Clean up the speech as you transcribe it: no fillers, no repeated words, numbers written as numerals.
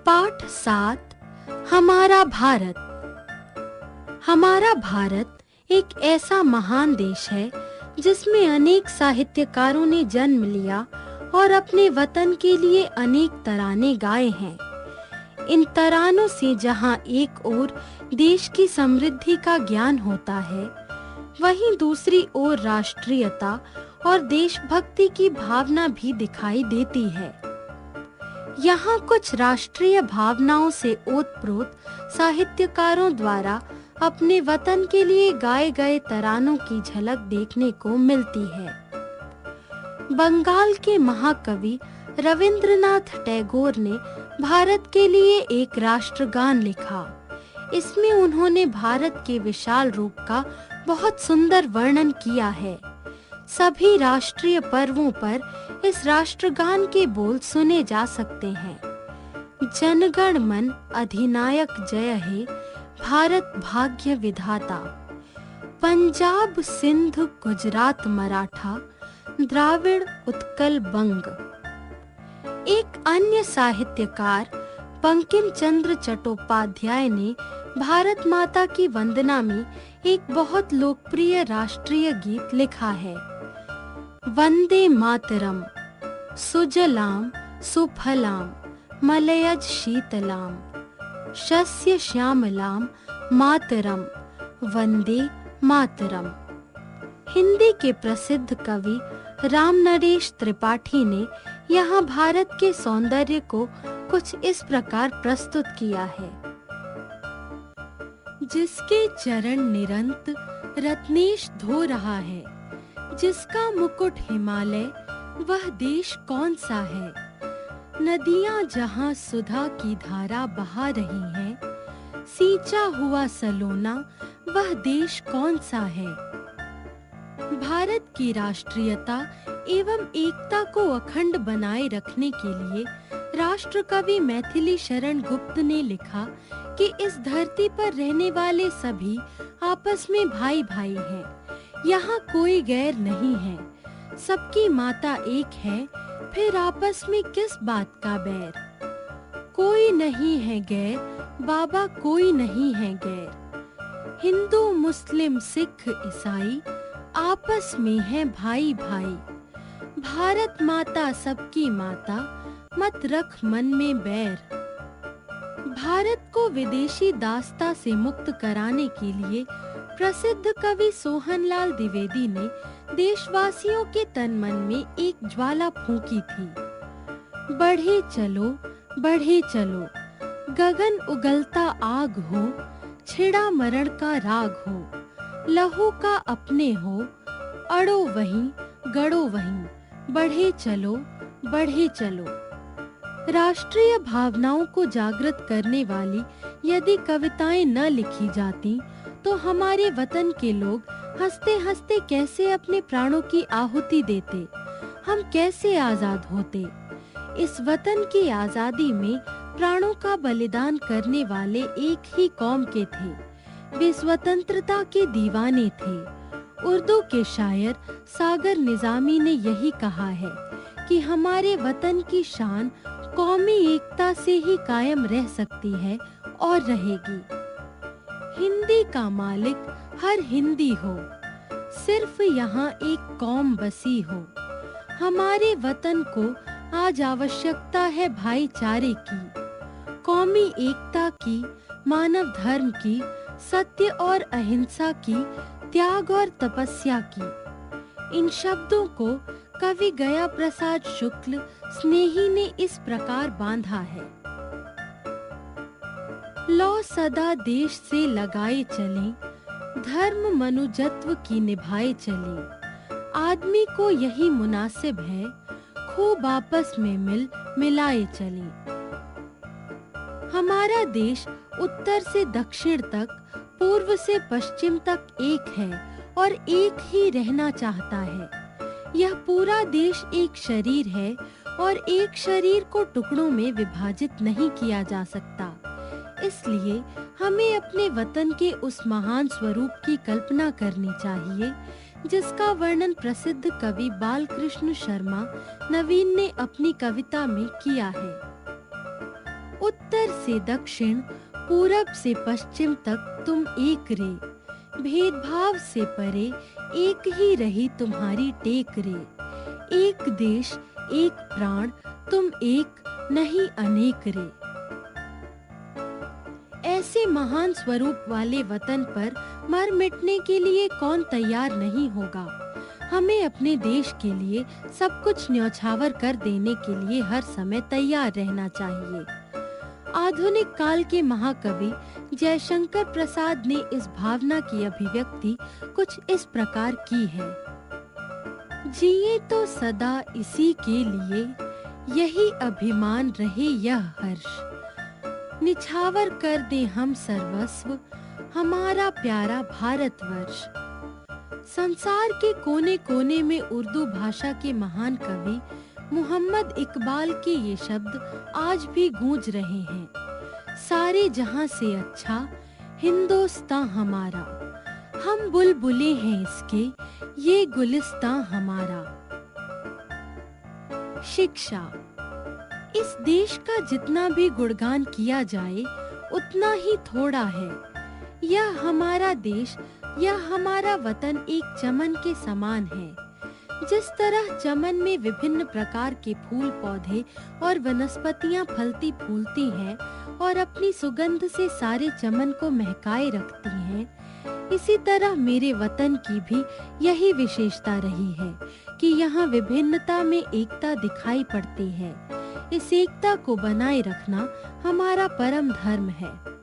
पाठ 7 हमारा भारत। हमारा भारत एक ऐसा महान देश है जिसमें अनेक साहित्यकारों ने जन्म लिया और अपने वतन के लिए अनेक तराने गाए हैं। इन तरानों से जहां एक ओर देश की समृद्धि का ज्ञान होता है, वहीं दूसरी ओर राष्ट्रीयता और देशभक्ति की भावना भी दिखाई देती है। यहाँ कुछ राष्ट्रीय भावनाओं से ओतप्रोत साहित्यकारों द्वारा अपने वतन के लिए गाए गए तरानों की झलक देखने को मिलती है। बंगाल के महाकवि रविंद्रनाथ टैगोर ने भारत के लिए एक राष्ट्रगान लिखा। इसमें उन्होंने भारत के विशाल रूप का बहुत सुंदर वर्णन किया है। सभी राष्ट्रीय पर्वों पर इस राष्ट्रगान के बोल सुने जा सकते हैं। जनगण मन अधिनायक जय हे, भारत भाग्य विधाता। पंजाब सिंध गुजरात मराठा, द्राविड़ उत्कल बंग। एक अन्य साहित्यकार बंकिम चंद्र चट्टोपाध्याय ने भारत माता की वंदना में एक बहुत लोकप्रिय राष्ट्रीय गीत लिखा है। वंदे मातरम, सुजलाम सुफलाम मलयज शीतलाम, शस्य श्यामलाम मातरम, वंदे मातरम। हिंदी के प्रसिद्ध कवि राम नरेश त्रिपाठी ने यहाँ भारत के सौंदर्य को कुछ इस प्रकार प्रस्तुत किया है। जिसके चरण निरंत रत्नेश धो रहा है, जिसका मुकुट हिमालय, वह देश कौन सा है। नदियां जहां सुधा की धारा बहा रही हैं, सींचा हुआ सलोना, वह देश कौन सा है। भारत की राष्ट्रीयता एवं एकता को अखंड बनाए रखने के लिए राष्ट्रकवि मैथिली शरण गुप्त ने लिखा कि इस धरती पर रहने वाले सभी आपस में भाई भाई हैं। यहाँ कोई गैर नहीं है। सबकी माता एक है, फिर आपस में किस बात का बैर। कोई नहीं है गैर, बाबा कोई नहीं है गैर। हिंदू मुस्लिम सिख ईसाई आपस में है भाई भाई। भारत माता सबकी माता, मत रख मन में बैर। भारत को विदेशी दास्ता से मुक्त कराने के लिए प्रसिद्ध कवि सोहनलाल द्विवेदी ने देशवासियों के तन मन में एक ज्वाला फूंकी थी। बढ़े चलो, गगन उगलता आग हो, छिड़ा मरण का राग हो, लहू का अपने हो, अड़ो वहीं गड़ो वहीं, बढ़े चलो। राष्ट्रीय भावनाओं को जागृत करने वाली यदि कविताएं न लिखी जाती तो हमारे वतन के लोग हंसते हंसते कैसे अपने प्राणों की आहुति देते, हम कैसे आजाद होते। इस वतन की आजादी में प्राणों का बलिदान करने वाले एक ही कौम के थे। वे स्वतंत्रता के दीवाने थे। उर्दू के शायर सागर निजामी ने यही कहा है कि हमारे वतन की शान कौमी एकता से ही कायम रह सकती है और रहेगी। हिंदी का मालिक हर हिंदी हो, सिर्फ यहाँ एक कौम बसी हो। हमारे वतन को आज आवश्यकता है भाईचारे की, कौमी एकता की, मानव धर्म की, सत्य और अहिंसा की, त्याग और तपस्या की। इन शब्दों को कवि गया प्रसाद शुक्ल स्नेही ने इस प्रकार बांधा है। लौ सदा देश से लगाए चलें, धर्म मनुजत्व की निभाए चलें। आदमी को यही मुनासिब है, खूब आपस में मिलाए चलें। हमारा देश उत्तर से दक्षिण तक, पूर्व से पश्चिम तक एक है और एक ही रहना चाहता है। यह पूरा देश एक शरीर है और एक शरीर को टुकड़ों में विभाजित नहीं किया जा सकता। इसलिए हमें अपने वतन के उस महान स्वरूप की कल्पना करनी चाहिए जिसका वर्णन प्रसिद्ध कवि बालकृष्ण शर्मा नवीन ने अपनी कविता में किया है। उत्तर से दक्षिण, पूरब से पश्चिम तक तुम एक रे। भेदभाव से परे एक ही रही तुम्हारी टेक रे। एक देश एक प्राण, तुम एक नहीं अनेक रे। ऐसे महान स्वरूप वाले वतन पर मर मिटने के लिए कौन तैयार नहीं होगा। हमें अपने देश के लिए सब कुछ न्यौछावर कर देने के लिए हर समय तैयार रहना चाहिए। आधुनिक काल के महाकवि जयशंकर प्रसाद ने इस भावना की अभिव्यक्ति कुछ इस प्रकार की है। जिए तो सदा इसी के लिए, यही अभिमान रहे यह हर्ष। निछावर कर दे हम सर्वस्व, हमारा प्यारा भारतवर्ष। संसार के कोने कोने में उर्दू भाषा के महान कवि मोहम्मद इकबाल के ये शब्द आज भी गूंज रहे हैं। सारे जहां से अच्छा हिंदुस्तान हमारा, हम बुलबुलें हैं इसके, ये गुलिस्तान हमारा। शिक्षा। इस देश का जितना भी गुणगान किया जाए उतना ही थोड़ा है। यह हमारा देश, यह हमारा वतन एक चमन के समान है। जिस तरह चमन में विभिन्न प्रकार के फूल पौधे और वनस्पतियां फलती फूलती हैं और अपनी सुगंध से सारे चमन को महकाए रखती हैं, इसी तरह मेरे वतन की भी यही विशेषता रही है कि यहाँ विभिन्नता में एकता दिखाई पड़ती है। इस एकता को बनाए रखना हमारा परम धर्म है।